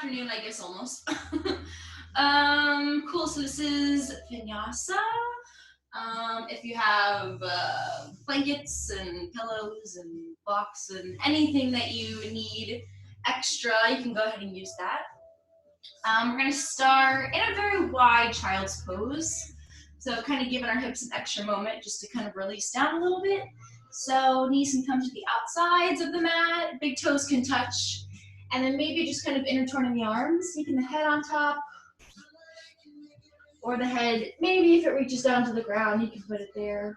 afternoon, I guess, almost. Cool, so this is Vinyasa. If you have blankets and pillows and blocks and anything that you need extra, you can go ahead and use that. We're going to start in a very wide child's pose. So kind of giving our hips an extra moment just to kind of release down a little bit. So knees can come to the outsides of the mat, big toes can touch, and then maybe just kind of intertwining the arms, taking the head on top, or the head, maybe if it reaches down to the ground, you can put it there.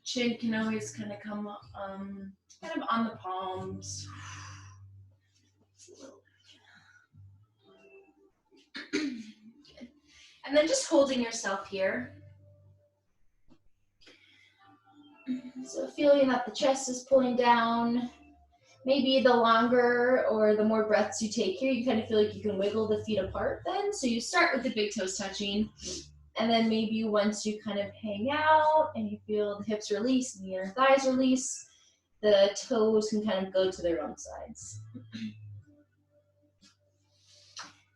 Chin can always kind of come kind of on the palms. And then just holding yourself here. So feeling that the chest is pulling down. Maybe the longer or the more breaths you take here, you kind of feel like you can wiggle the feet apart then. So you start with the big toes touching, and then maybe once you kind of hang out and you feel the hips release and the inner thighs release, the toes can kind of go to their own sides.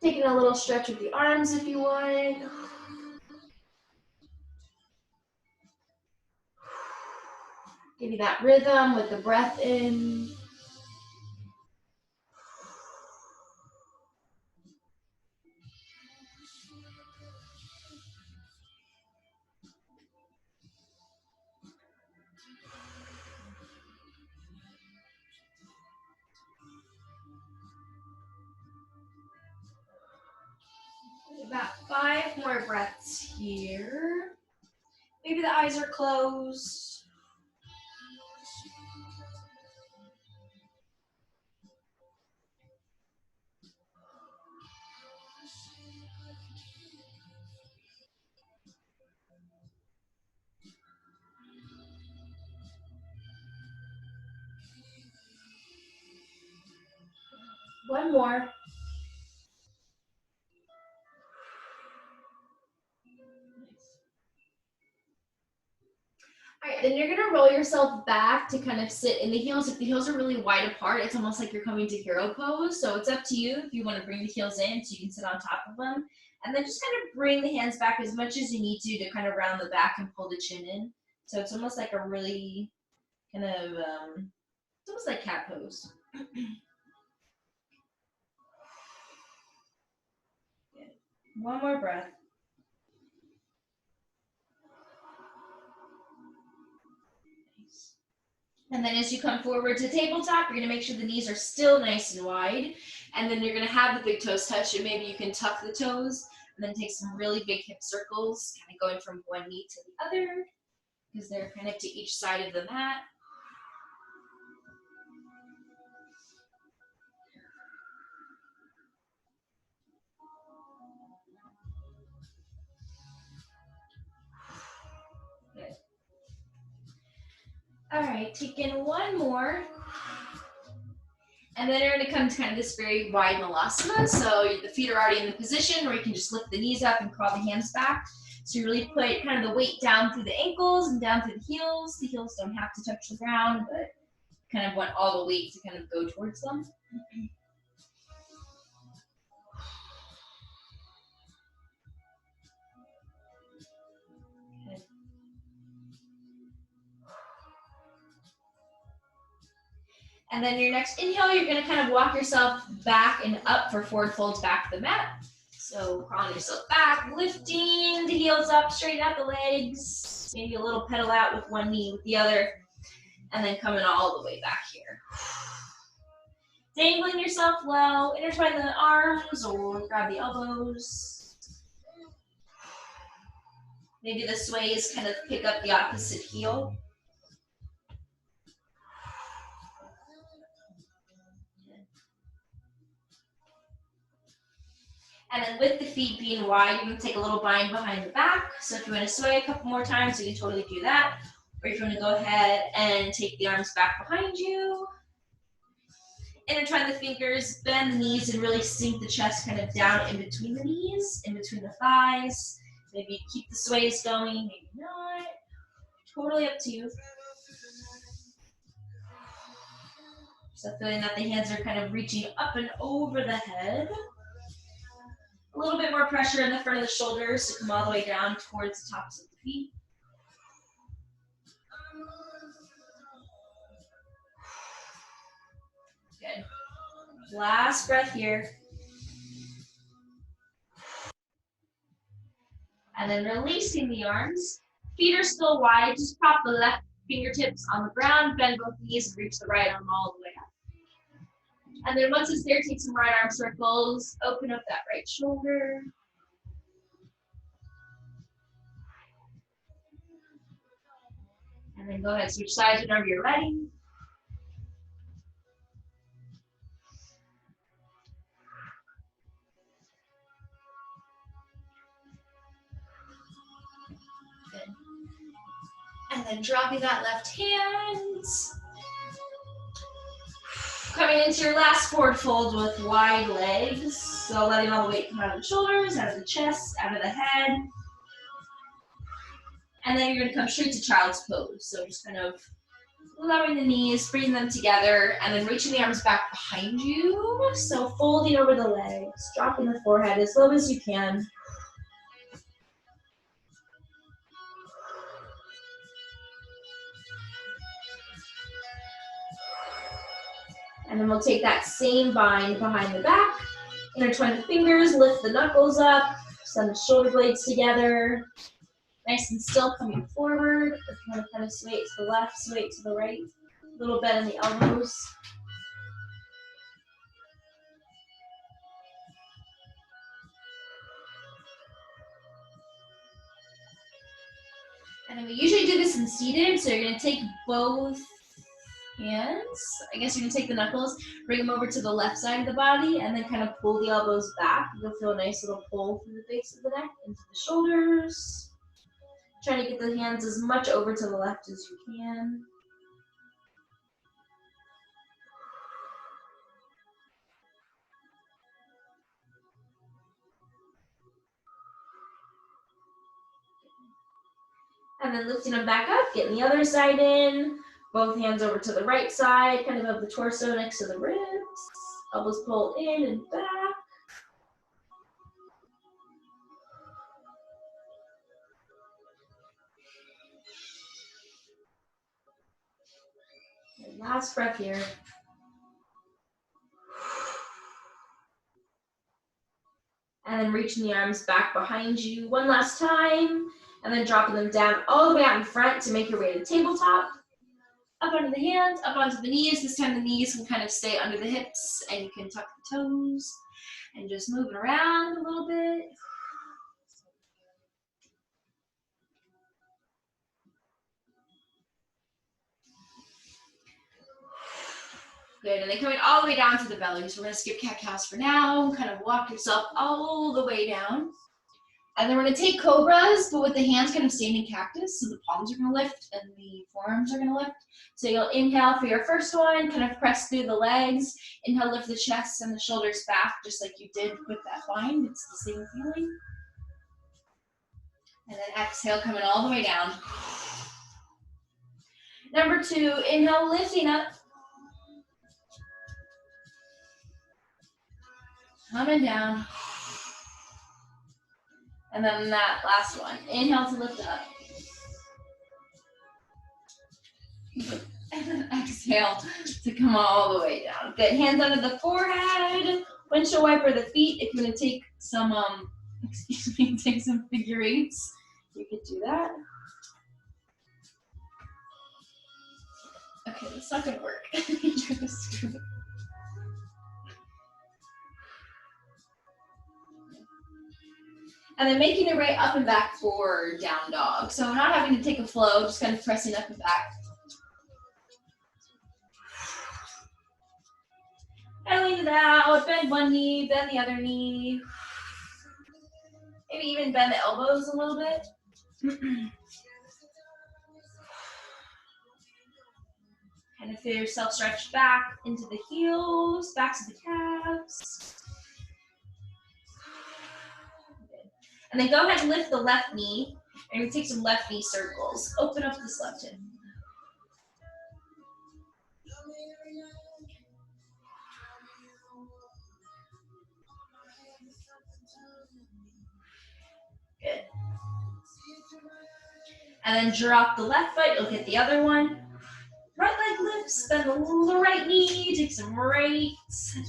Taking a little stretch with the arms if you want. Give you that rhythm with the breath in. About 5 more breaths here. Maybe the eyes are closed. One more. All right, then you're gonna roll yourself back to kind of sit in the heels. If the heels are really wide apart, it's almost like you're coming to hero pose. So it's up to you if you want to bring the heels in so you can sit on top of them. And then just kind of bring the hands back as much as you need to kind of round the back and pull the chin in. So it's almost like a really kind of, it's almost like cat pose. Good. One more breath. And then as you come forward to tabletop, you're gonna make sure the knees are still nice and wide. And then you're gonna have the big toes touch, and maybe you can tuck the toes and then take some really big hip circles, kind of going from one knee to the other, because they're kind of to each side of the mat. Good. All right, take in one more. And then you're gonna come to kind of this very wide malasana. So the feet are already in the position where you can just lift the knees up and crawl the hands back. So you really put kind of the weight down through the ankles and down through the heels. The heels don't have to touch the ground, but kind of want all the weight to kind of go towards them. Good. And then your next inhale, you're gonna kind of walk yourself back and up for forward folds back to the mat. So crawling yourself back, lifting the heels up, straighten out the legs, maybe a little pedal out with one knee with the other, and then coming all the way back here. Dangling yourself low, intertwine the arms or grab the elbows. Maybe the sways kind of pick up the opposite heel. And then with the feet being wide, you're gonna take a little bind behind the back. So if you wanna sway a couple more times, you can totally do that. Or if you wanna go ahead and take the arms back behind you. Intertwine the fingers, bend the knees, and really sink the chest kind of down in between the knees, in between the thighs. Maybe keep the sways going, maybe not. Totally up to you. So feeling that the hands are kind of reaching up and over the head. A little bit more pressure in the front of the shoulders to come all the way down towards the tops of the feet. Good. Last breath here. And then releasing the arms. Feet are still wide. Just prop the left fingertips on the ground, bend both knees, and reach the right arm all the way up. And then once it's there, take some right arm circles. Open up that right shoulder. And then go ahead, switch sides whenever you're ready. Good. And then dropping that left hand. Coming into your last forward fold with wide legs. So letting all the weight come out of the shoulders, out of the chest, out of the head. And then you're gonna come straight to child's pose. So just kind of lowering the knees, bringing them together, and then reaching the arms back behind you. So folding over the legs, dropping the forehead as low as you can. And then we'll take that same bind behind the back, intertwine the fingers, lift the knuckles up, send the shoulder blades together. Nice and still coming forward. If you want to kind of sway it to the left, sway it to the right. A little bend in the elbows. And then we usually do this in seated, so you're going to take both hands. I guess you're going to take the knuckles, bring them over to the left side of the body, and then kind of pull the elbows back. You'll feel a nice little pull through the base of the neck, into the shoulders. Trying to get the hands as much over to the left as you can. And then lifting them back up, getting the other side in. Both hands over to the right side, kind of of the torso next to the ribs. Elbows pull in and back. And last breath here. And then reaching the arms back behind you one last time. And then dropping them down all the way out in front to make your way to tabletop. Up onto the hands, up onto the knees. This time the knees can kind of stay under the hips and you can tuck the toes and just moving around a little bit. Good, and then coming all the way down to the belly. So we're gonna skip cat-cows for now, kind of walk yourself all the way down. And then we're gonna take cobras, but with the hands kind of standing cactus. So the palms are gonna lift and the forearms are gonna lift. So you'll inhale for your first one, kind of press through the legs. Inhale, lift the chest and the shoulders back, just like you did with that bind. It's the same feeling. And then exhale, coming all the way down. Number 2, inhale, lifting up. Coming down. And then that last one. Inhale to lift up. And then exhale to come all the way down. Good. Hands under the forehead. Windshield wiper the feet. If you want to take some, take some figure eights, you could do that. Okay, that's not gonna work. And then making your way up and back for down dog. So not having to take a flow, just kind of pressing up and back. And lean it out, bend one knee, bend the other knee. Maybe even bend the elbows a little bit. Kind of feel yourself stretch back into the heels, backs of the calves. And then go ahead and lift the left knee. And we take some left knee circles. Open up this left hip. Good. And then drop the left foot, look at the other one. Right leg lifts, bend the right knee, take some right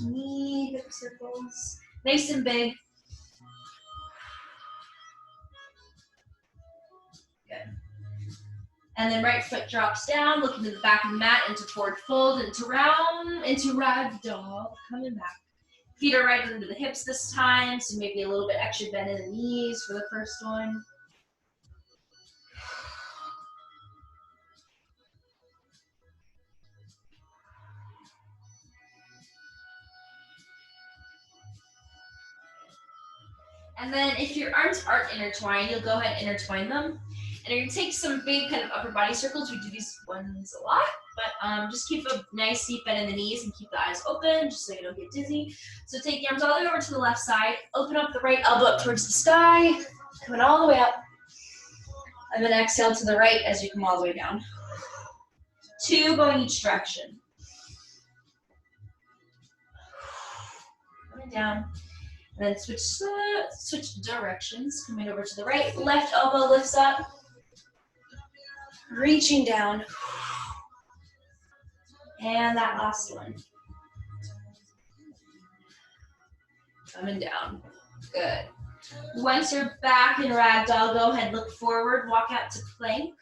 knee, hip circles. Nice and big. Good. And then right foot drops down, looking to the back of the mat, into forward fold, into round, into ragdoll, coming back. Feet are right under the hips this time, so maybe a little bit extra bend in the knees for the first one. And then if your arms aren't intertwined, you'll go ahead and intertwine them. And you're gonna take some big kind of upper body circles. We do these ones a lot, but just keep a nice deep bend in the knees and keep the eyes open just so you don't get dizzy. So take the arms all the way over to the left side, open up the right elbow up towards the sky, coming all the way up. And then exhale to the right as you come all the way down. 2 going each direction. Coming down. And then switch directions, coming over to the right. Left elbow lifts up, reaching down. And that last one. Coming down. Good. Once you're back in ragdoll, go ahead, look forward, walk out to plank.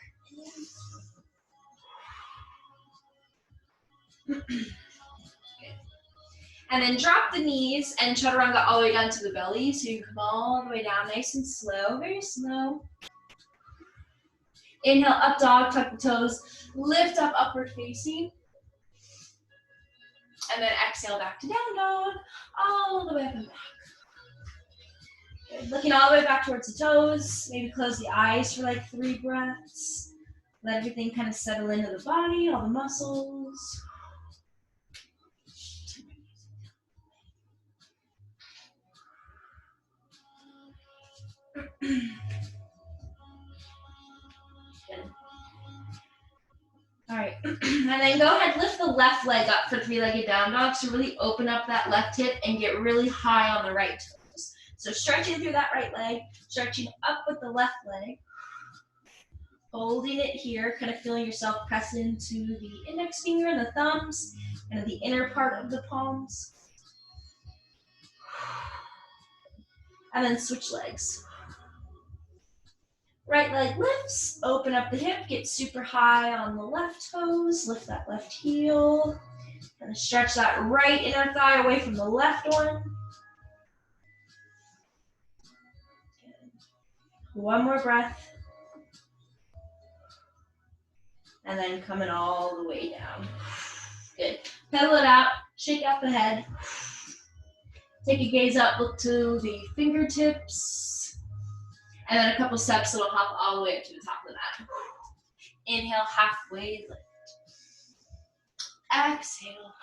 And then drop the knees and chaturanga all the way down to the belly. So you come all the way down nice and slow, very slow. Inhale, up dog, tuck the toes, lift up upward facing. And then exhale back to down dog, all the way up and back. Good. Looking all the way back towards the toes. Maybe close the eyes for like 3 breaths. Let everything kind of settle into the body, all the muscles. Good. All right, and then go ahead, lift the left leg up for 3-legged down dog. So really open up that left hip and get really high on the right toes. So stretching through that right leg, stretching up with the left leg, holding it here, kind of feeling yourself press into the index finger and the thumbs, and the inner part of the palms. And then switch legs. Right leg lifts, open up the hip, get super high on the left toes, lift that left heel, and stretch that right inner thigh away from the left one. Good. One more breath. And then coming all the way down. Good. Pedal it out, shake out the head. Take a gaze up, look to the fingertips. And then a couple steps, it'll hop all the way up to the top of the mat. Inhale, halfway lift. Exhale.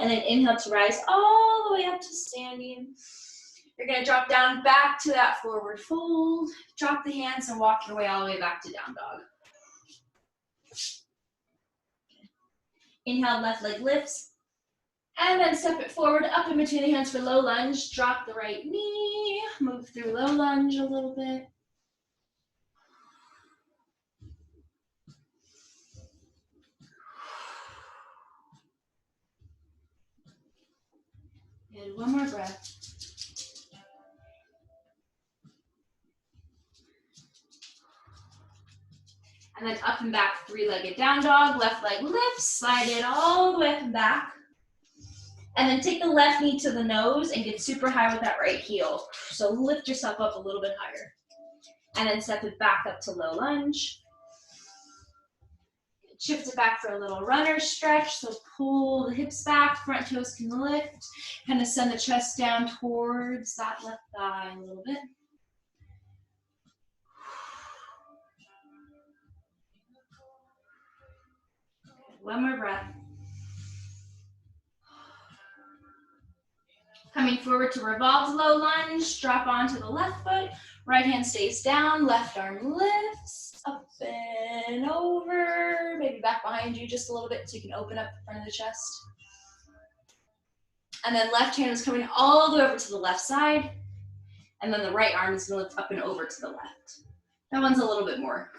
And then inhale to rise all the way up to standing. You're gonna drop down back to that forward fold. Drop the hands and walk your way all the way back to down dog. Inhale, left leg lifts. And then step it forward, up in between the hands for low lunge. Drop the right knee, move through low lunge a little bit. And one more breath. And then up and back, 3-legged down dog. Left leg lifts, slide it all the way up and back. And then take the left knee to the nose and get super high with that right heel. So lift yourself up a little bit higher. And then step it back up to low lunge. Shift it back for a little runner stretch. So pull the hips back, front toes can lift. Kind of send the chest down towards that left thigh a little bit. One more breath. Coming forward to revolved low lunge, drop onto the left foot, right hand stays down, left arm lifts, up and over, maybe back behind you just a little bit so you can open up the front of the chest. And then left hand is coming all the way over to the left side. And then the right arm is gonna lift up and over to the left. That one's a little bit more.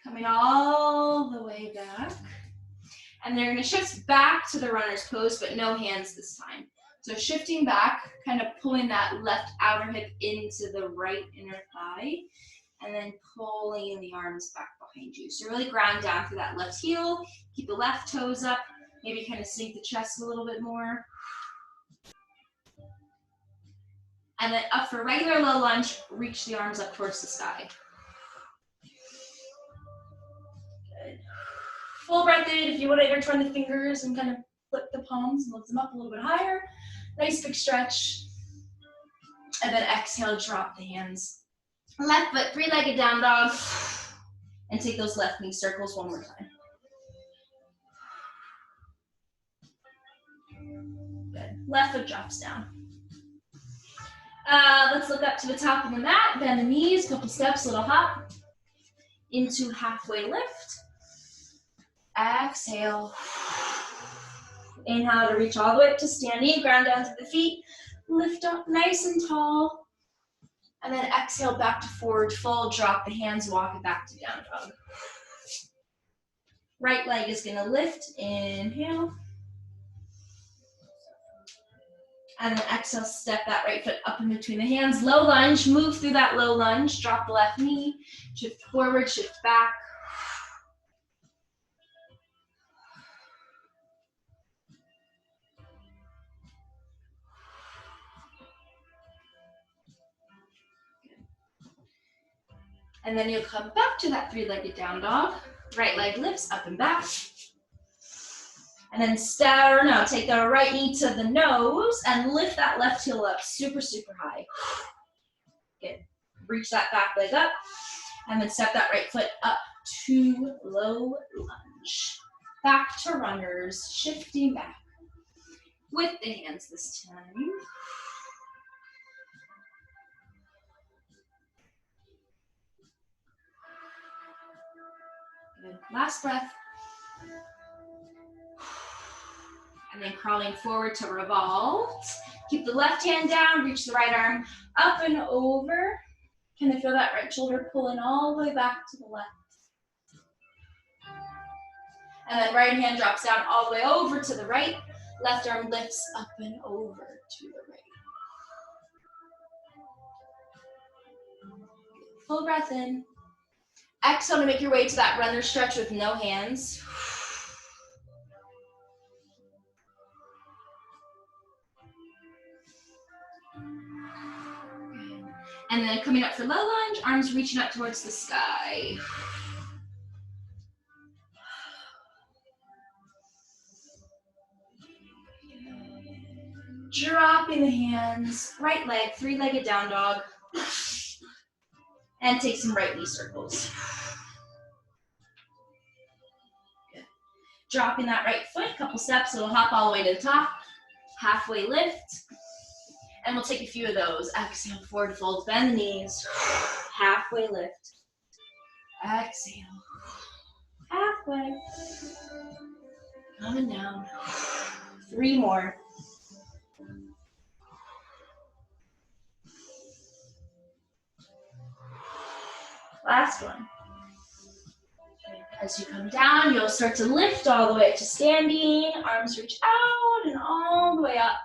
Coming all the way back. And they're gonna shift back to the runner's pose, but no hands this time. So shifting back, kind of pulling that left outer hip into the right inner thigh, and then pulling the arms back behind you. So really ground down through that left heel, keep the left toes up, maybe kind of sink the chest a little bit more. And then up for regular low lunge, reach the arms up towards the sky. Good. Full breath in. If you want to intertwine the fingers and kind of flip the palms and lift them up a little bit higher. Nice big stretch. And then exhale, drop the hands. Left foot, three-legged down dog. And take those left knee circles one more time. Good. Left foot drops down. Let's look up to the top of the mat. Bend the knees, couple steps, little hop. Into halfway lift. Exhale. Inhale to reach all the way up to standing. Ground down to the feet. Lift up nice and tall. And then exhale back to forward fold. Drop the hands, walk it back to down dog. Right leg is gonna lift. Inhale. And then exhale, step that right foot up in between the hands. Low lunge, move through that low lunge. Drop the left knee, shift forward, shift back. And then you'll come back to that three-legged down dog. Right leg lifts up and back. And then take the right knee to the nose and lift that left heel up super, super high. Good. Reach that back leg up. And then step that right foot up to low lunge. Back to runners, shifting back. With the hands this time. Good. Last breath. And then crawling forward to revolve. Keep the left hand down, reach the right arm up and over. Can you feel that right shoulder pulling all the way back to the left? And then right hand drops down all the way over to the right. Left arm lifts up and over to the right. Full breath in. Exhale to make your way to that runner stretch with no hands. And then coming up for low lunge, arms reaching up towards the sky. Dropping the hands, right leg, three-legged down dog. And take some right knee circles. Good. Dropping that right foot, couple steps, it'll hop all the way to the top. Halfway lift. And we'll take a few of those. Exhale, forward fold, bend the knees. Halfway lift. Exhale. Halfway. Coming down. 3 more. Last one. As you come down, you'll start to lift all the way up to standing. Arms reach out and all the way up.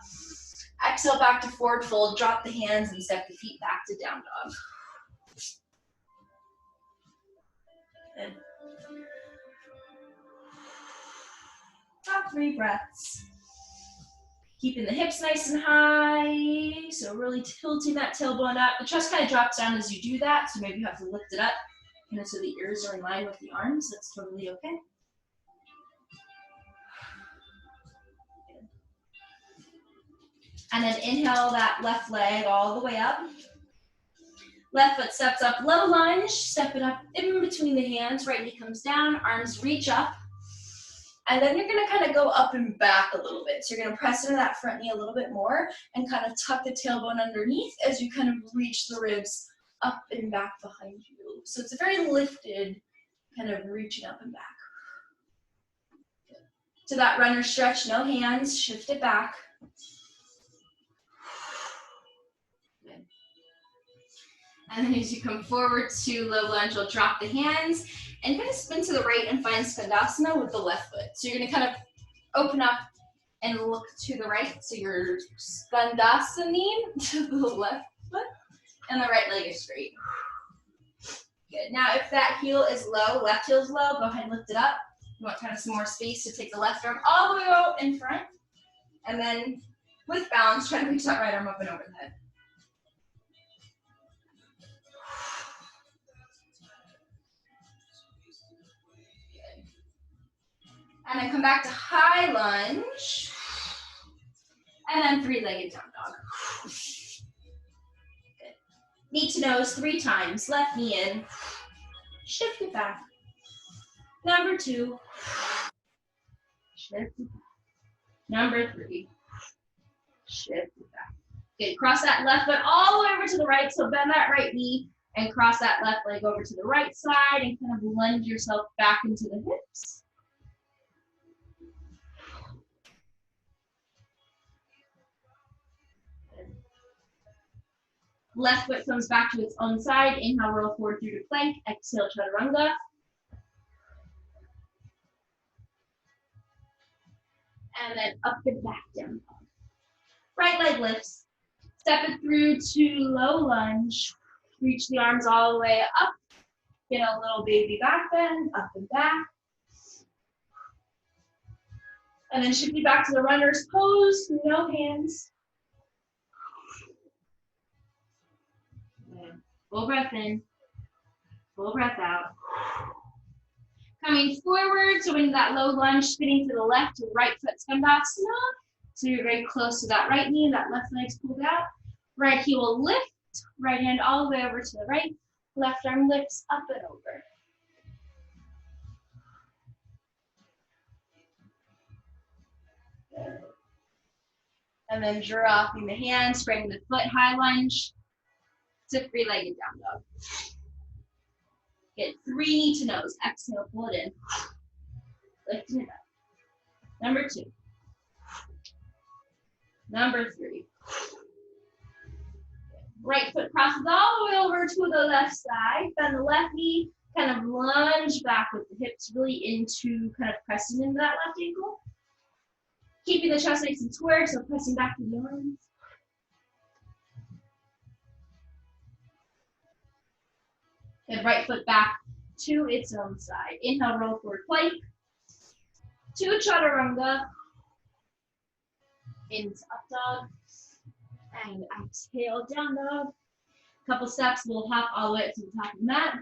Exhale back to forward fold. Drop the hands and step the feet back to down dog. Good. About 3 breaths. Keeping the hips nice and high. So really tilting that tailbone up. The chest kind of drops down as you do that. So maybe you have to lift it up, so the ears are in line with the arms. That's totally okay. And then inhale that left leg all the way up. Left foot steps up, low lunge, step it up in between the hands. Right knee comes down, arms reach up. And then you're gonna kind of go up and back a little bit. So you're gonna press into that front knee a little bit more and kind of tuck the tailbone underneath as you kind of reach the ribs up and back behind you. So it's a very lifted kind of reaching up and back. Good. to that runner stretch, no hands, shift it back. Good. And then as you come forward to low lunge, you'll drop the hands and kind of spin to the right and find Skandasana with the left foot. So you're gonna kind of open up and look to the right. So you're Skandasaning to the left foot and the right leg is straight. Good. Now if that heel is low, left heel is low, go ahead and lift it up. You want kind of some more space to take the left arm all the way out in front. And then with balance, try to reach that right arm up and over the head. Good. And then come back to high lunge. And then three-legged down dog. Good. Knee to nose 3 times. Left knee in. Shift it back. Number 2. Shift it back. Number 3. Shift it back. Good. Cross that left foot all the way over to the right. So bend that right knee and cross that left leg over to the right side and kind of lunge yourself back into the hips. Left foot comes back to its own side. Inhale, roll forward through to plank. Exhale, chaturanga. And then up and back down. Right leg lifts. Step it through to low lunge. Reach the arms all the way up. Get a little baby back bend, up and back. And then shift you back to the runner's pose, no hands. Full breath in, full breath out. Coming forward, so into that low lunge, spinning to the left to right foot Skandasana. So you're very close to that right knee, that left leg's pulled out. Right heel will lift, right hand all the way over to the right. Left arm lifts up and over. Good. And then dropping the hands, bringing the foot high lunge to three-legged down dog. Get 3 knee to nose. Exhale, pull it in. Lifting it up. Number 2. Number 3. Right foot crosses all the way over to the left side. Bend the left knee. Kind of lunge back with the hips really into kind of pressing into that left ankle. Keeping the chest nice and square, so pressing back to the arms. Then right foot back to its own side. Inhale, roll forward plank. To chaturanga. Into up dog. And exhale, down dog. Couple steps, we'll hop all the way up to the top of the mat.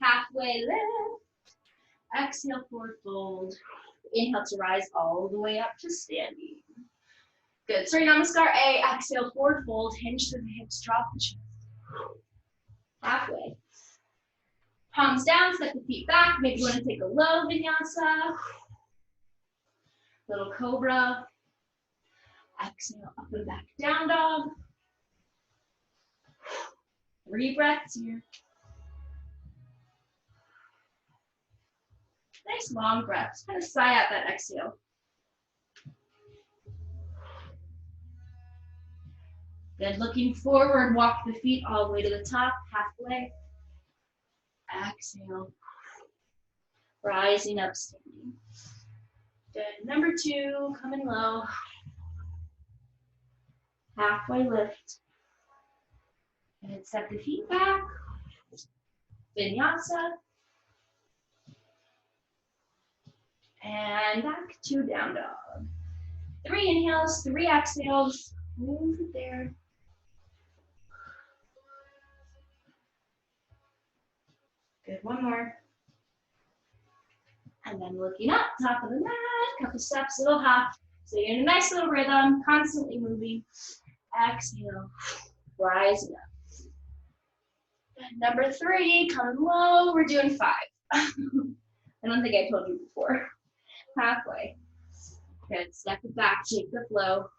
Halfway lift. Exhale, forward fold. Inhale to rise all the way up to standing. Good. Surya Namaskar A. Exhale, forward fold. Hinge through the hips, drop the chest. Halfway. Palms down, step the feet back. Maybe you want to take a low vinyasa. Little cobra. Exhale, up and back, down dog. 3 breaths here. Nice long breaths. Kind of sigh out that exhale. Good. Looking forward, walk the feet all the way to the top, halfway. Exhale. Rising up, standing. Good. Number 2, coming low. Halfway lift. And step the feet back. Vinyasa. And back to down dog. 3 inhales, 3 exhales. Move it there. Good, 1 more. And then looking up, top of the mat, couple steps, little hop. So you're in a nice little rhythm, constantly moving. Exhale, rising up. And number 3, coming low, we're doing 5. I don't think I told you before. Halfway. Good, step it back, shake the flow.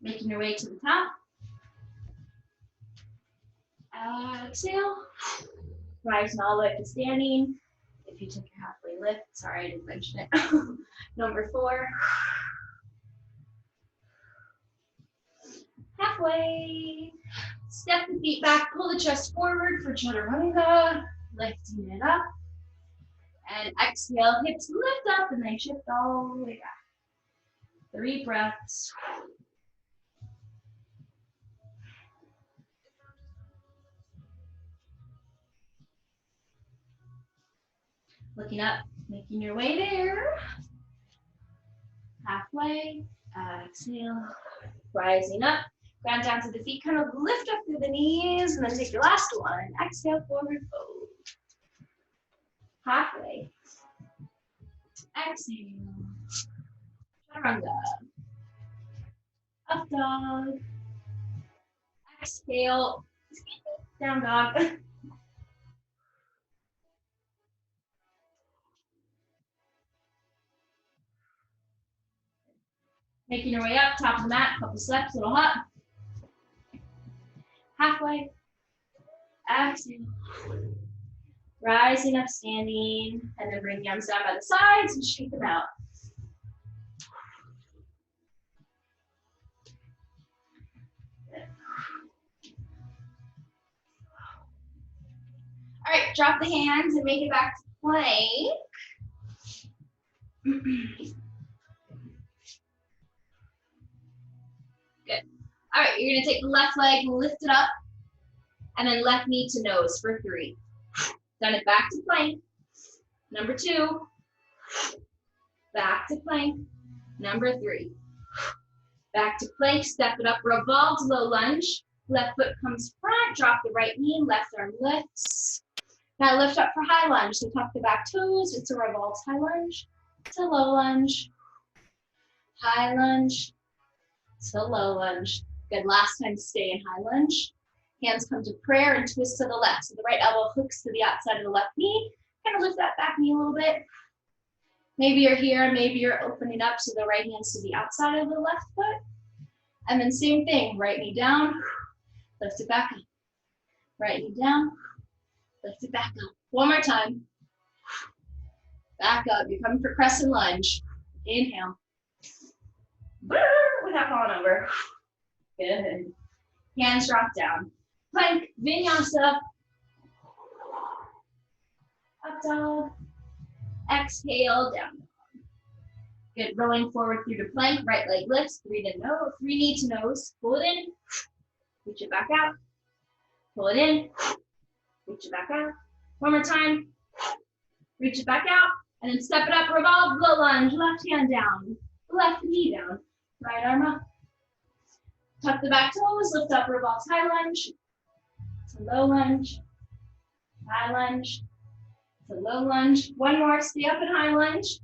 Making your way to the top. Exhale. Rising all the way to standing. If you took your halfway lift, sorry I didn't mention it. Number 4. Halfway. Step the feet back, pull the chest forward for chaturanga, lifting it up. And exhale, hips lift up and they shift all the way back. 3 breaths. Looking up, making your way there. Halfway, exhale, rising up. Ground down to the feet, kind of lift up through the knees, and then take your last one. Exhale, forward fold. Halfway. Exhale. Chaturanga. Up dog. Exhale. Down dog. Making your way up, top of the mat, couple steps, little hop. Halfway. Exhale. Rising up, standing, and then bring the arms down by the sides and shake them out. All right, drop the hands and make it back to plank. Good. All right, you're gonna take the left leg, lift it up, and then left knee to nose for 3. Then it back to plank. Number 2. Back to plank. Number 3. Back to plank, step it up, revolve to low lunge. Left foot comes front, drop the right knee, left arm lifts. Now lift up for high lunge. So tuck the back toes, it's a revolved high lunge to low lunge. High lunge to low lunge. Good, last time stay in high lunge. Hands come to prayer and twist to the left. So the right elbow hooks to the outside of the left knee. Kind of lift that back knee a little bit. Maybe you're here, maybe you're opening up so the right hand's to the outside of the left foot. And then same thing, right knee down, lift it back up. Right knee down, lift it back up. One more time. Back up, you're coming for crescent lunge. Inhale. Without falling over. Good. Hands drop down. Plank, vinyasa. Up dog. Exhale, down dog. Good, rolling forward through to plank, right leg lifts, 3 knee to nose. Pull it in, reach it back out. Pull it in, reach it back out. One more time, reach it back out, and then step it up, revolve, low lunge, left hand down, left knee down, right arm up. Tuck the back toes, lift up, revolve, high lunge, to low lunge, high lunge, to low lunge. One more, stay up in high lunge.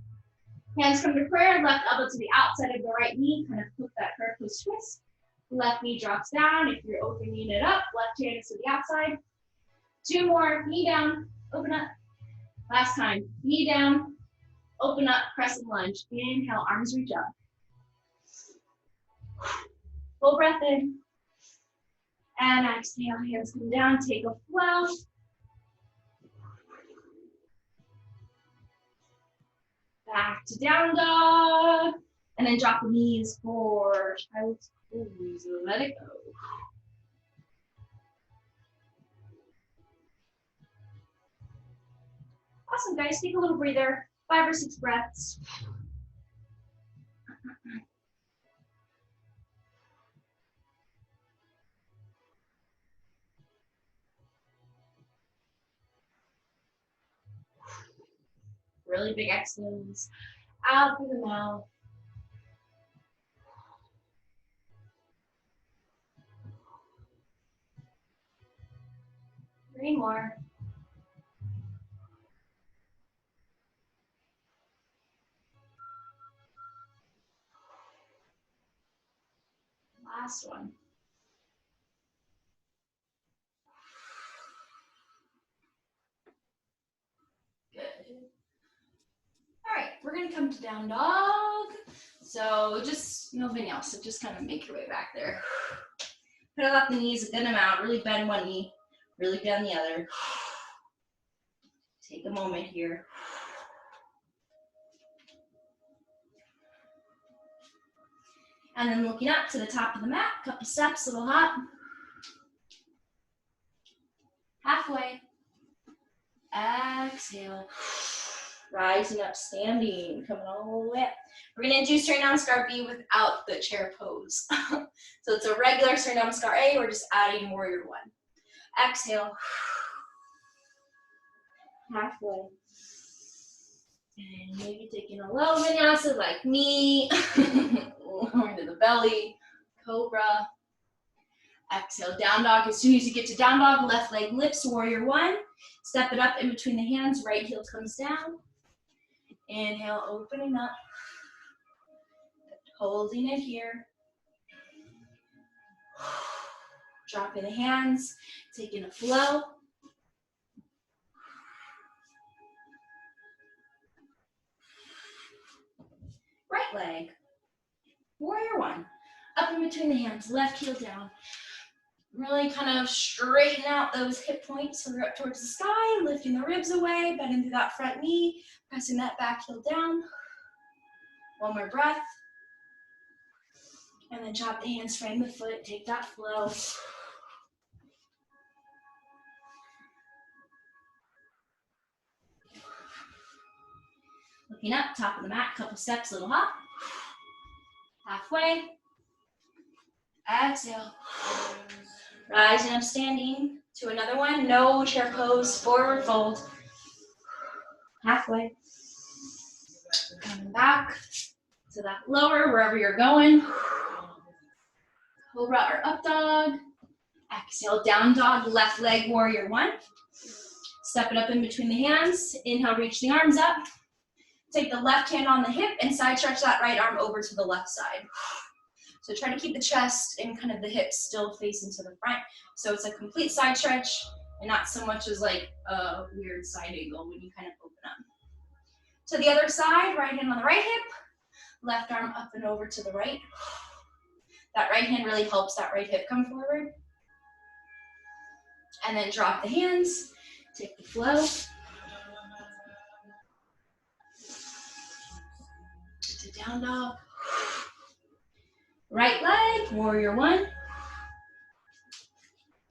Hands come to prayer, left elbow to the outside of the right knee, kind of flip that prayer post twist. Left knee drops down. If you're opening it up, left hand is to the outside. 2 more, knee down, open up. Last time, knee down, open up, crescent lunge. Inhale, arms reach up. Full breath in. And exhale, hands come down, take a flow. Back to down dog. And then drop the knees for child's pose. Let it go. Awesome, guys. Take a little breather. 5 or 6 breaths. Really big exhales. Out through the mouth. Three more. Last one. Good. All right, we're gonna come to down dog. So just, no vinyasa, just kind of make your way back there. Pedal up the knees a good amount, really bend one knee, really bend the other. Take a moment here. And then looking up to the top of the mat, couple steps, little hop. Halfway. Exhale. Rising up, standing, coming all the way up. We're gonna do Surya Namaskar B without the chair pose. So it's a regular Surya Namaskar A, we're just adding Warrior One. Exhale. Halfway. And maybe taking a low vinyasa like me. Lowering to the belly. Cobra. Exhale, down dog. As soon as you get to down dog, left leg lifts, Warrior One. Step it up in between the hands, right heel comes down. Inhale, opening up. Holding it here. Dropping the hands, taking a flow. Right leg. Warrior One. Up in between the hands, left heel down. Really kind of straighten out those hip points so they're up towards the sky, lifting the ribs away, bending through that front knee, pressing that back heel down. One more breath. And then drop the hands, frame the foot, take that flow. Looking up, top of the mat, couple steps, little hop. Halfway. Exhale. Rising up, standing to another one. No chair pose, forward fold. Halfway. Coming back to that lower, wherever you're going. Cobra or up dog. Exhale, down dog, left leg, Warrior One. Step it up in between the hands. Inhale, reach the arms up. Take the left hand on the hip and side stretch that right arm over to the left side. So try to keep the chest and kind of the hips still facing to the front. So it's a complete side stretch and not so much as like a weird side angle when you kind of open up. To the other side, right hand on the right hip, left arm up and over to the right. That right hand really helps that right hip come forward. And then drop the hands, take the flow. To down dog. Right leg, Warrior One.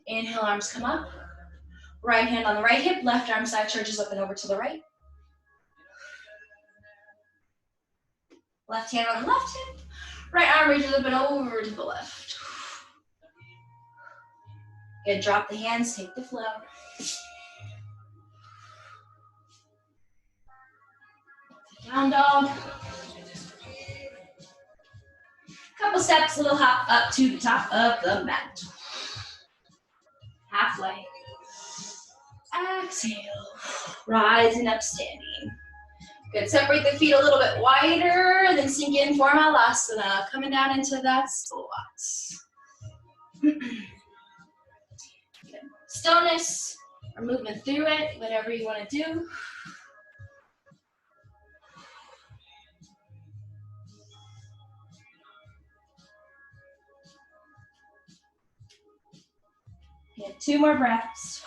Inhale, arms come up. Right hand on the right hip, left arm side stretches up and over to the right. Left hand on the left hip, right arm reaches up and over to the left. Good, drop the hands, take the flow. Down dog. Couple steps, little hop up to the top of the mat. Halfway. Exhale. Rising up, standing. Good, separate the feet a little bit wider, then sink in for Malasana. Coming down into that squat. Good. Stillness, or movement through it, whatever you want to do. Good, 2 more breaths.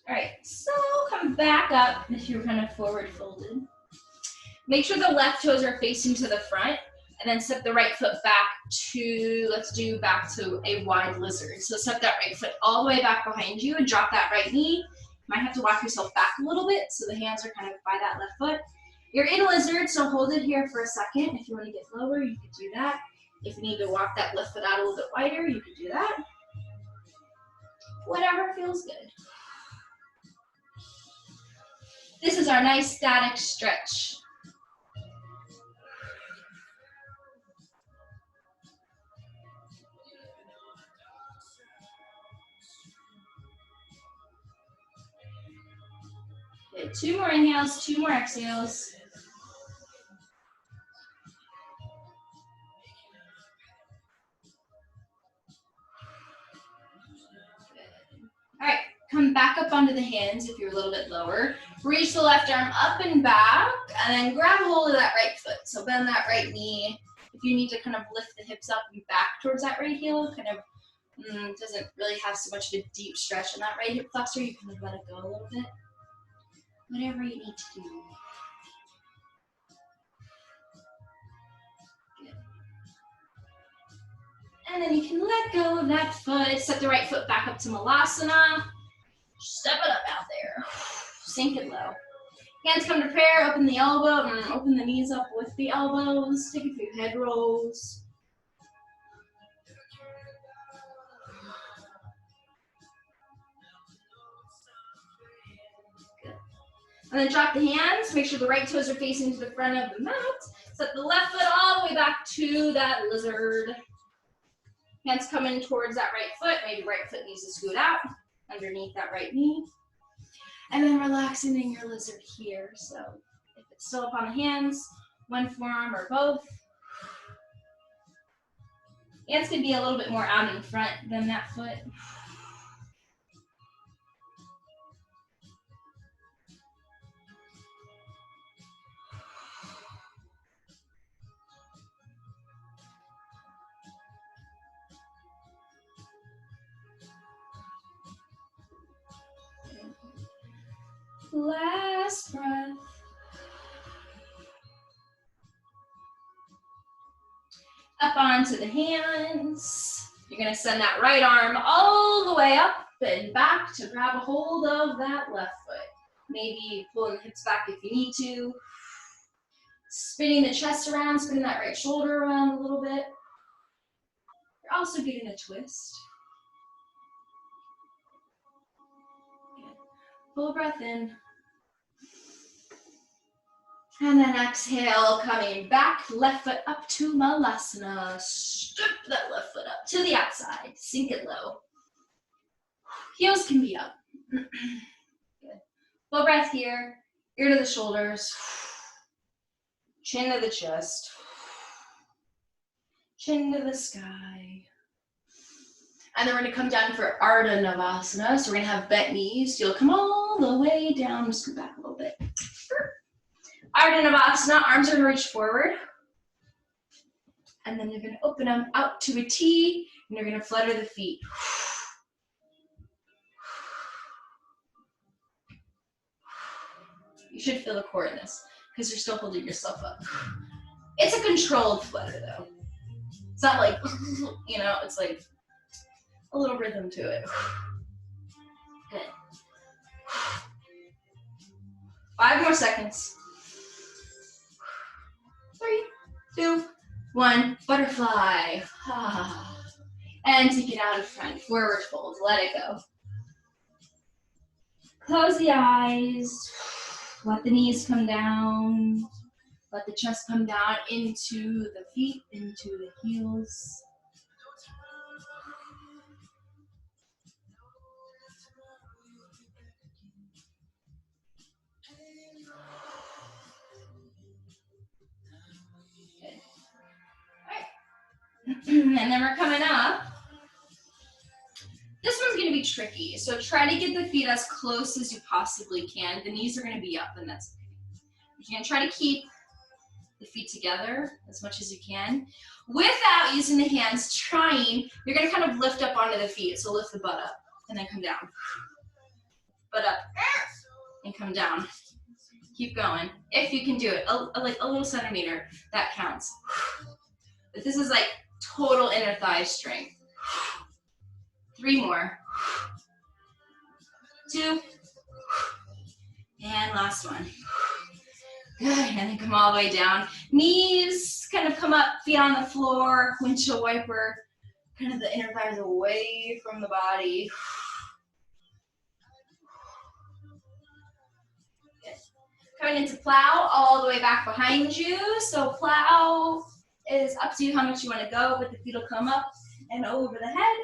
All right, so come back up if you're kind of forward folded. Make sure the left toes are facing to the front, and then step the right foot back to, let's do back to a wide lizard. So step that right foot all the way back behind you and drop that right knee. You might have to walk yourself back a little bit so the hands are kind of by that left foot. You're in lizard, so hold it here for a second. If you want to get lower, you could do that. If you need to walk that left foot out a little bit wider, you could do that. Whatever feels good. This is our nice static stretch. Good. 2 more inhales, 2 more exhales. All right, come back up onto the hands if you're a little bit lower. Reach the left arm up and back, and then grab a hold of that right foot. So bend that right knee. If you need to kind of lift the hips up and back towards that right heel, kind of doesn't really have so much of a deep stretch in that right hip flexor, you kind of let it go a little bit. Whatever you need to do. Good. And then you can let go of that foot, set the right foot back up to Malasana. Step it up out there. Sink it low. Hands come to prayer, open the elbow, open the knees up with the elbows. Take a few head rolls. Good. And then drop the hands. Make sure the right toes are facing to the front of the mat. Set the left foot all the way back to that lizard. Hands coming towards that right foot. Maybe right foot needs to scoot out underneath that right knee. And then relaxing in your lizard here. So if it's still up on the hands, one forearm or both. Hands can be a little bit more out in front than that foot. Last breath. Up onto the hands. You're gonna send that right arm all the way up and back to grab a hold of that left foot. Maybe pulling the hips back if you need to. Spinning the chest around, spinning that right shoulder around a little bit. You're also getting a twist. Good. Full breath in. And then exhale, coming back, left foot up to Malasana. Strip that left foot up to the outside. Sink it low. Heels can be up. Good. Full breath here. Ear to the shoulders. Chin to the chest. Chin to the sky. And then we're going to come down for Ardha Navasana. So we're going to have bent knees. You'll come all the way down. Scoot back a little bit. Ardha Navasana, arms are going to reach forward. And then you're going to open them out to a T, and you're going to flutter the feet. You should feel the core in this, because you're still holding yourself up. It's a controlled flutter, though. It's not like, you know, it's like a little rhythm to it. Good. 5 more seconds. 3, 2, 1. Butterfly. And take it out in front. Forward fold. Let it go. Close the eyes. Let the knees come down. Let the chest come down into the feet, into the heels. Good. All right. And then we're coming up. This one's gonna be tricky, so try to get the feet as close as you possibly can. The knees are gonna be up, and that's okay. You're gonna try to keep the feet together as much as you can. Without using the hands, you're gonna kind of lift up onto the feet. So lift the butt up, and then come down. Butt up, and come down. Keep going. If you can do it, like a little centimeter, that counts. But this is like total inner thigh strength. 3 more. 2. And last one. Good, and then come all the way down. Knees kind of come up, feet on the floor, windshield wiper, kind of the inner thighs away from the body. Good. Coming into plow, all the way back behind you. So plow is up to you how much you want to go, but the feet will come up and over the head.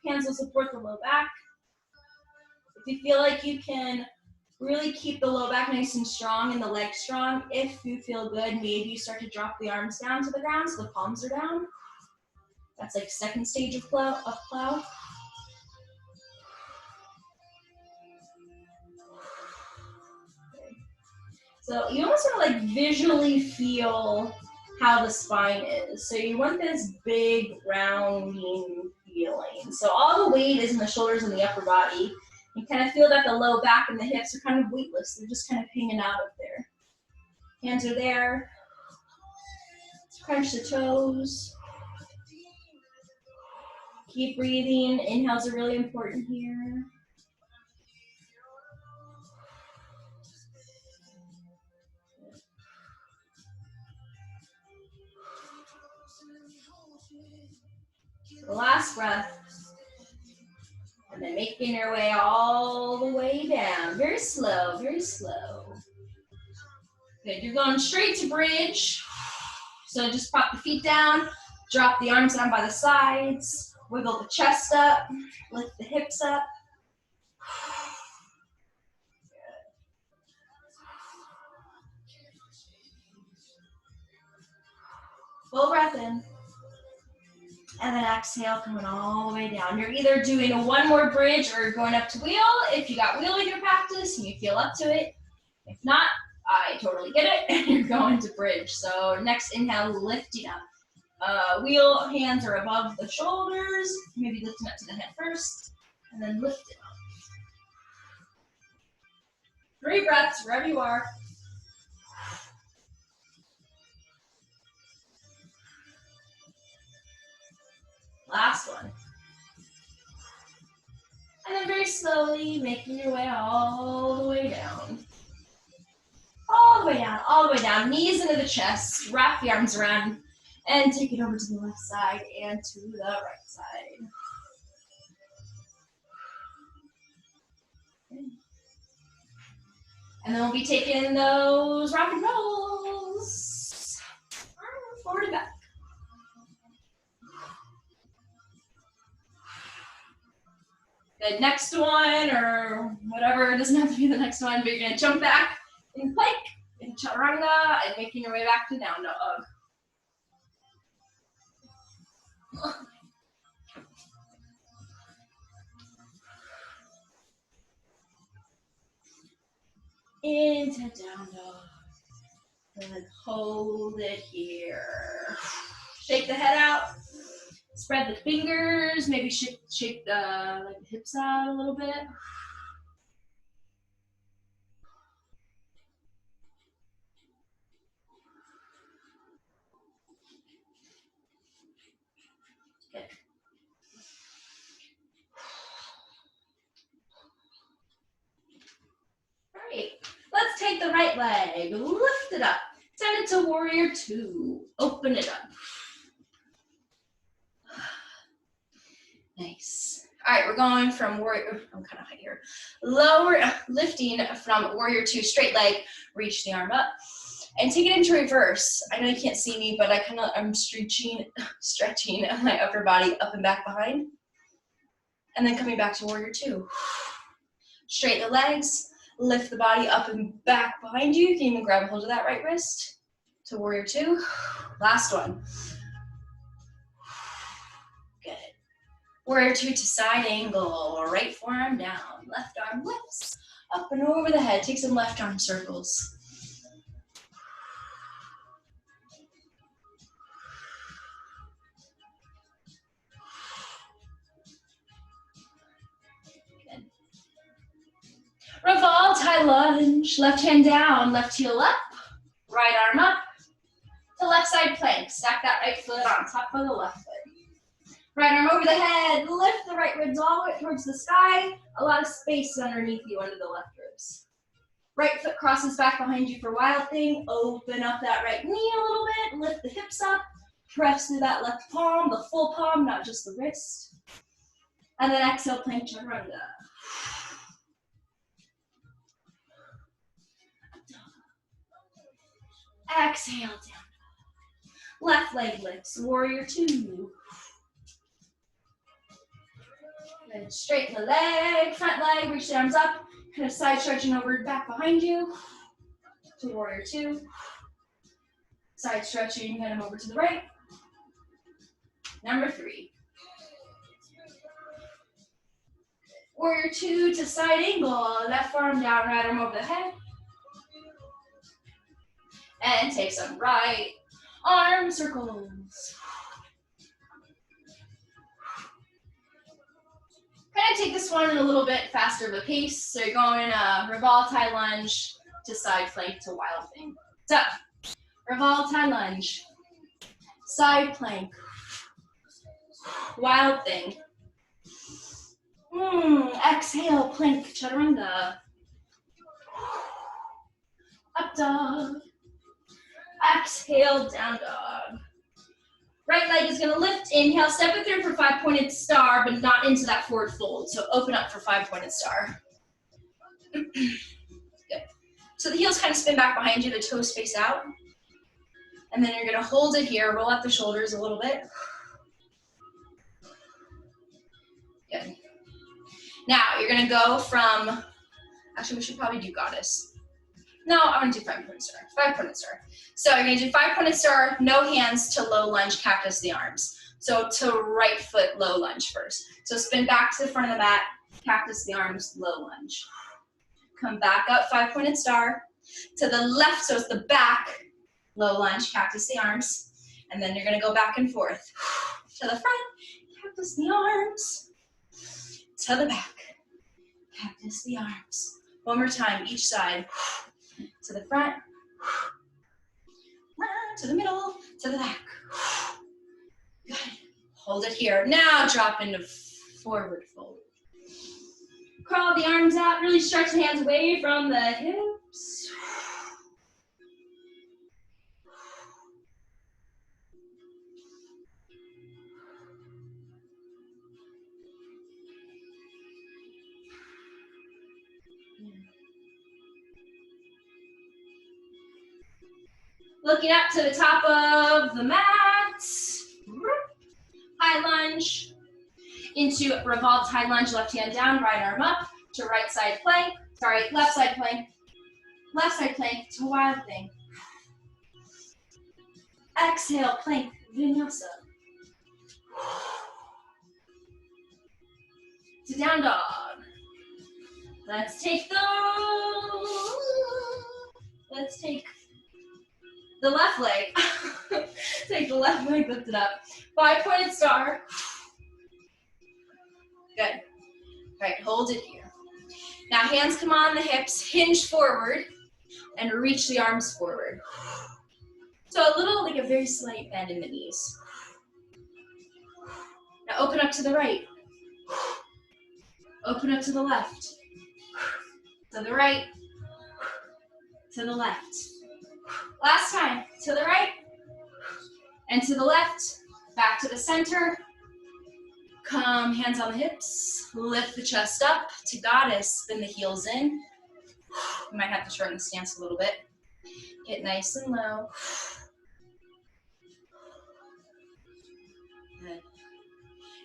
Hands will support the low back. If you feel like you can really keep the low back nice and strong and the legs strong, if you feel good, maybe you start to drop the arms down to the ground so the palms are down. That's like second stage of plow. So you almost want to like visually feel how the spine is. So you want this big rounding feeling. So all the weight is in the shoulders and the upper body. You kind of feel that the low back and the hips are kind of weightless. They're just kind of hanging out up there. Hands are there. Crunch the toes. Keep breathing. Inhales are really important here. Last breath. And then making your way all the way down. Very slow, very slow. Good, you're going straight to bridge. So just pop the feet down, drop the arms down by the sides, wiggle the chest up, lift the hips up. Full breath in. And then exhale, coming all the way down. You're either doing a one more bridge or going up to wheel. If you got wheel in your practice and you feel up to it. If not, I totally get it. And you're going to bridge. So next inhale, lifting up. Wheel hands are above the shoulders. Maybe lifting up to the head first. And then lift it up. 3 breaths, wherever you are. Last one. And then very slowly making your way all the way down. All the way down, all the way down. Knees into the chest. Wrap the arms around and take it over to the left side and to the right side. Okay. And then we'll be taking those rock and rolls. Forward and back. The next one, or whatever, it doesn't have to be the next one, but you're gonna jump back in plank, in chaturanga, and making your way back to down dog. Into down dog. And hold it here. Shake the head out. Spread the fingers, maybe shake the hips out a little bit. Good. All right, let's take the right leg, lift it up, send it to warrior 2, open it up. Nice. All right, we're going from warrior, I'm kind of high here. Lower, lifting from warrior 2, straight leg, reach the arm up, and take it into reverse. I know you can't see me, but I'm stretching my upper body up and back behind. And then coming back to warrior 2. Straighten the legs, lift the body up and back behind you. You can even grab a hold of that right wrist to warrior 2. Last one. Good. Warrior 2 to side angle, right forearm down, left arm lifts, up and over the head. Take some left arm circles. Good. Revolve, high lunge, left hand down, left heel up, right arm up, to left side plank. Stack that right foot on top of the left foot. Right arm over the head, lift the right ribs all the way towards the sky. A lot of space underneath you under the left ribs. Right foot crosses back behind you for wild thing. Open up that right knee a little bit, lift the hips up, press through that left palm, the full palm, not just the wrist. And then exhale, plank chaturanga. Exhale down. Left leg lifts, warrior 2. Then straighten the leg, front leg, reach the arms up, kind of side stretching over back behind you to warrior 2. Side stretching, kind of over to the right. Number 3. Warrior 2 to side angle, left arm down, right arm over the head. And take some right arm circles. Kind of take this one a little bit faster of a pace. So you're going revolve, high lunge to side plank to wild thing. So revolve, high lunge, side plank, wild thing. Exhale, plank, chaturanga. Up dog. Exhale, down dog. Right leg is going to lift. Inhale, step it through for 5-pointed star, but not into that forward fold. So open up for 5-pointed star. Good. So the heels kind of spin back behind you, the toes face out. And then you're going to hold it here, roll up the shoulders a little bit. Good. Now you're going to go from, actually we should probably do goddess. No, I'm going to do 5-pointed star. 5-pointed star. So you're going to do 5-pointed star, no hands to low lunge, cactus the arms. So to right foot, low lunge first. So spin back to the front of the mat, cactus the arms, low lunge. Come back up, 5-pointed star. To the left, so it's the back, low lunge, cactus the arms. And then you're going to go back and forth. To the front, cactus the arms. To the back, cactus the arms. One more time, each side. To the front, to the middle, to the back. Good. Hold it here. Now drop into forward fold. Crawl the arms out, really stretch the hands away from the hips. Looking up to the top of the mat. High lunge. Into revolved high lunge, left hand down, right arm up. To right side plank. Sorry, left side plank. Left side plank to wild thing. Exhale, plank, vinyasa. To down dog. Let's take the left leg. Take the left leg, lift it up. 5-pointed star. Good. All right, hold it here. Now hands come on the hips, hinge forward, and reach the arms forward. So a little, like a very slight bend in the knees. Now open up to the right. Open up to the left. To the right. To the left. Last time, to the right. And to the left. Back to the center. Come, hands on the hips. Lift the chest up to goddess. Spin the heels in. You might have to shorten the stance a little bit. Get nice and low. Good.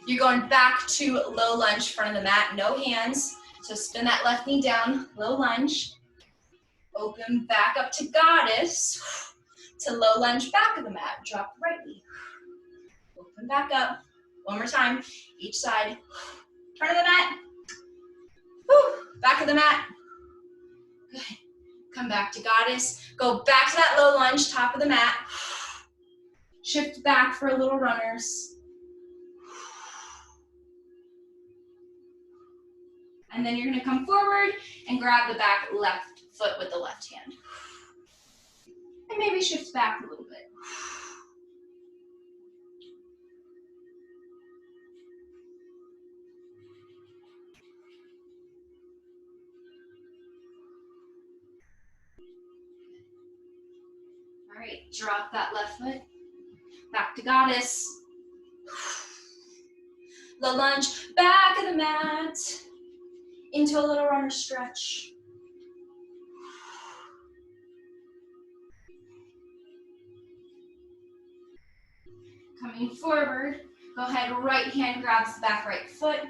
You're going back to low lunge, front of the mat, no hands. So spin that left knee down, low lunge. Open back up to goddess. To low lunge, back of the mat. Drop the right knee. Open back up. One more time, each side. Front of the mat. Whew. Back of the mat. Good. Come back to goddess. Go back to that low lunge, top of the mat. Shift back for a little runners. And then you're gonna come forward and grab the back left foot with the left hand. And maybe shift back a little bit. All right, drop that left foot. Back to goddess. Low lunge, back of the mat. Into a little runner stretch. Coming forward, go ahead, right hand grabs the back right foot.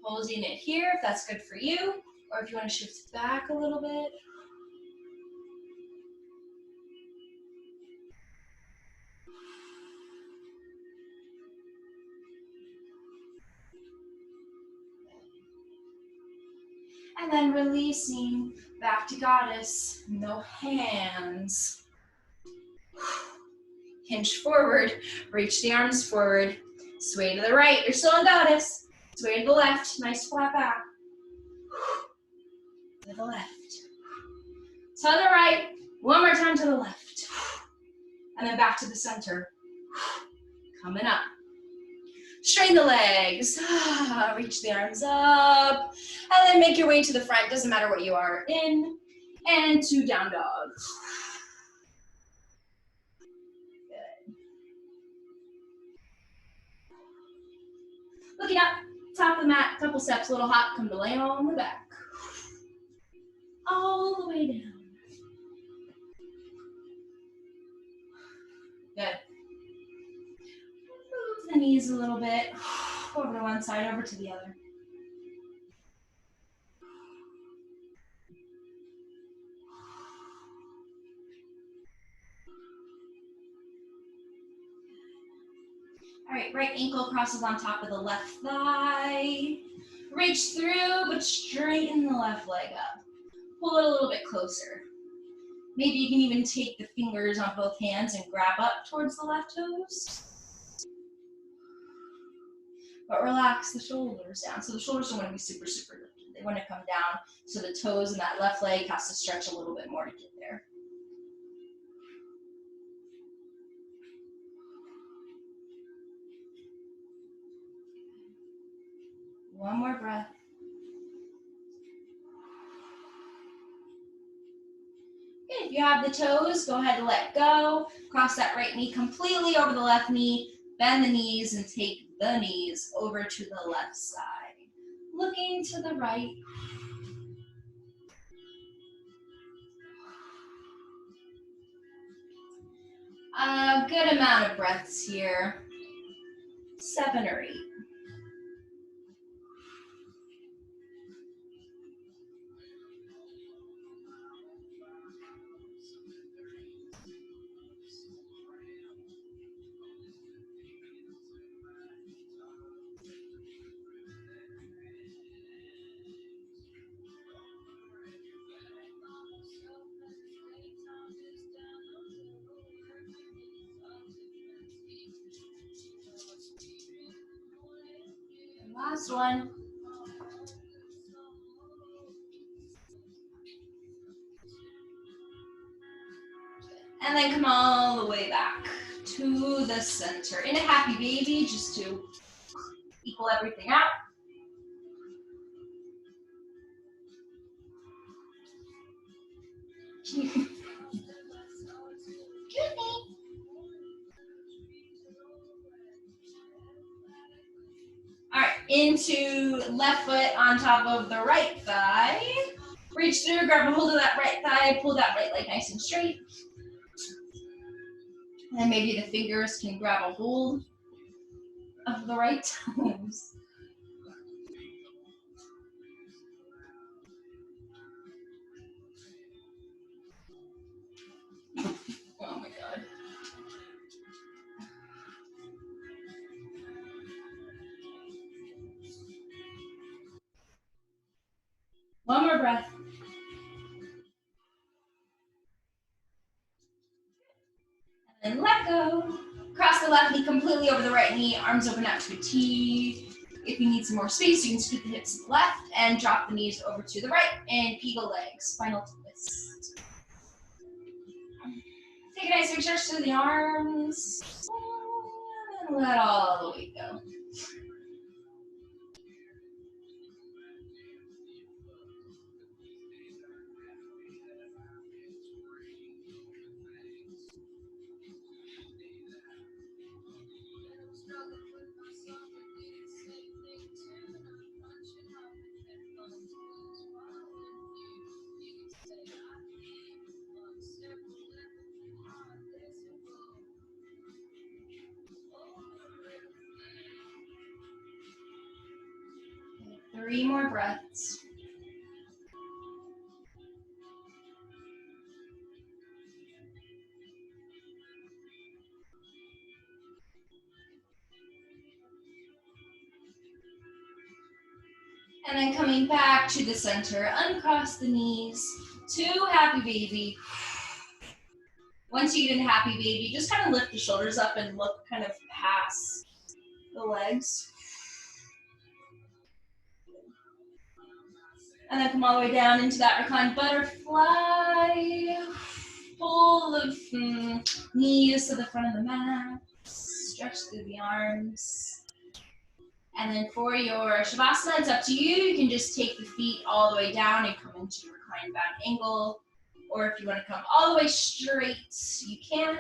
Holding it here if that's good for you, or if you want to shift back a little bit. And then releasing back to goddess, no hands. Hinge forward, reach the arms forward, sway to the right, you're still in goddess. Sway to the left, nice flat back. To the left. To the right, one more time to the left. And then back to the center. Coming up. Straighten the legs, reach the arms up, and then make your way to the front, doesn't matter what you are in, and to down dog. Good. Looking up, top of the mat, couple steps, a little hop, come to lay on the back. All the way down. Good. Move the knees a little bit, over to one side, over to the other. All right, right ankle crosses on top of the left thigh. Reach through, but straighten the left leg up. Pull it a little bit closer. Maybe you can even take the fingers on both hands and grab up towards the left toes. But relax the shoulders down. So the shoulders don't want to be super, super lifted. They want to come down so the toes and that left leg has to stretch a little bit more to get there. One more breath. Okay, if you have the toes, go ahead and let go. Cross that right knee completely over the left knee. Bend the knees and take the knees over to the left side. Looking to the right. A good amount of breaths here. 7 or 8. Last one. And then come all the way back to the center. In a happy baby, just to equal everything out. Courtney. All right, into left foot on top of the right thigh. Reach through, grab a hold of that right thigh, pull that right leg nice and straight. And then maybe the fingers can grab a hold of the right toes. Oh my God. One more breath. And then let go. Cross the left knee completely over the right knee, arms open out to a T. If you need some more space, you can scoot the hips to the left and drop the knees over to the right and eagle legs, final twist. Take a nice big stretch through the arms. And let all the weight go. Three more breaths. And then coming back to the center, uncross the knees, to happy baby. Once you get into happy baby, just kind of lift the shoulders up and look kind of past the legs. And then come all the way down into that reclined butterfly. Pull the knees to the front of the mat. Stretch through the arms. And then for your Shavasana, it's up to you. You can just take the feet all the way down and come into your reclined back angle. Or if you want to come all the way straight, you can.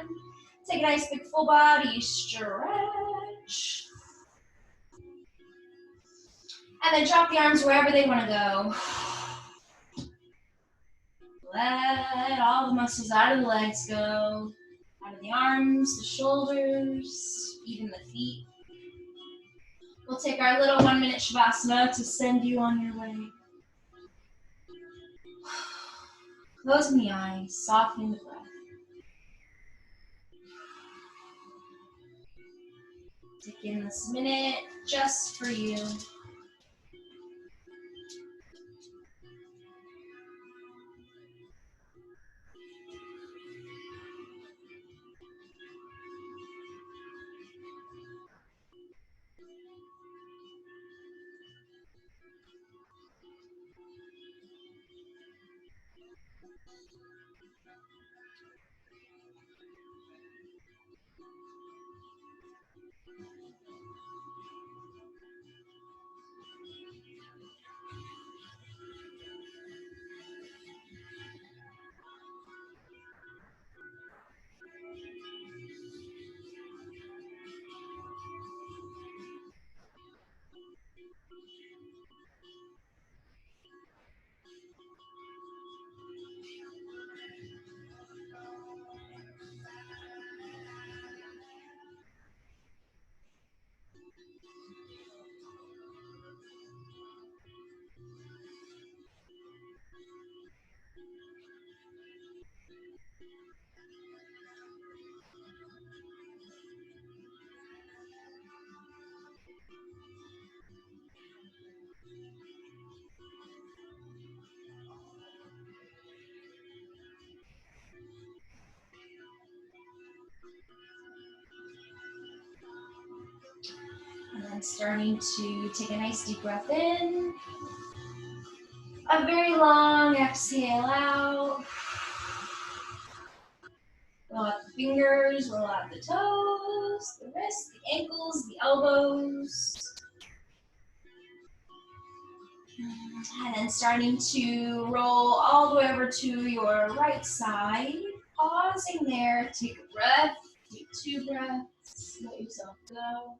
Take a nice big full body stretch. And then drop the arms wherever they want to go. Let all the muscles out of the legs go. Out of the arms, the shoulders, even the feet. We'll take our little 1-minute Shavasana to send you on your way. Closing the eyes, softening the breath. Taking this minute just for you. And then starting to take a nice deep breath in. A very long exhale out. Roll out the fingers, roll out the toes, the wrists, the ankles, the elbows. And then starting to roll all the way over to your right side. Pausing there, take a breath, take 2 breaths, let yourself go.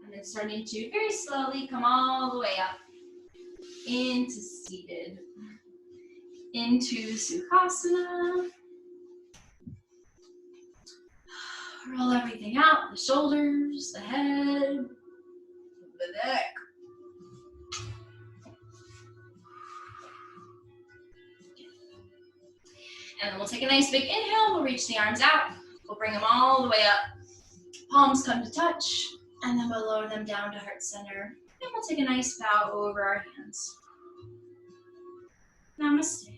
And then starting to very slowly come all the way up into seated, into Sukhasana. Roll everything out, the shoulders, the head, the neck. And then we'll take a nice big inhale, we'll reach the arms out, we'll bring them all the way up. Palms come to touch, and then we'll lower them down to heart center. And we'll take a nice bow over our hands. Namaste.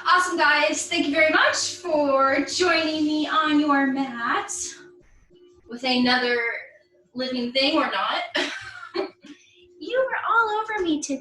Awesome, guys. Thank you very much for joining me on your mat with another living thing or not. You were all over me today.